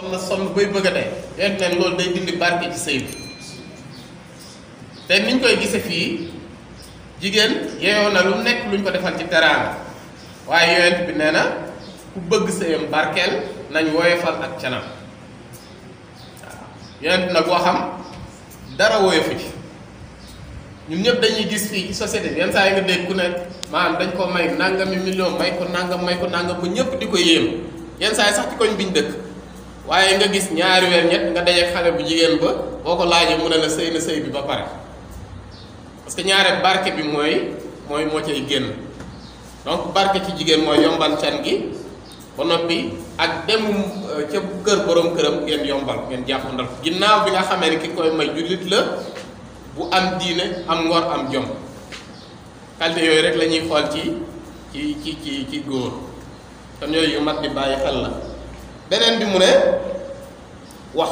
sonn bay bëgg a dee yonent ne loolu day dindi barke ci sëy bi te niñ koy gise fii jigéen yeeyoo na lu nekk luñ ko defal ci teraanga waaye yonent bi nee na ku bëgg sëyam barkeel nañ woyofal ak canam waaw yonent nag waxam dara woyofu ci ñun ñëpp dañuy gis fii ci société bi yenn saa yi nga dégg ku ne maanaam dañ ko may nangami million may ko nangam ba ñëpp di ko yéem yenn saa yi sax ci koñ biñ dëkk waaye nga gis ñaari weer ñett nga daje xale bu jigéen ba boo ko laajee mu ne la sëy na sëy bi ba pare parce que ñaare barke bi mooy moo cay génn donc barke ci jigéen mooy yombal can gi ba noppi ak dem ca kër borom këram ngeen yombal ngeen jàppandal ginnaaw bi nga xamee ne ki koy may jullit la bu am diine am ngor am jom qualité yooyu rek la ñuy xool ci góor kon yooyu yu mat di bàyyi xel la beneen bi mu ne wax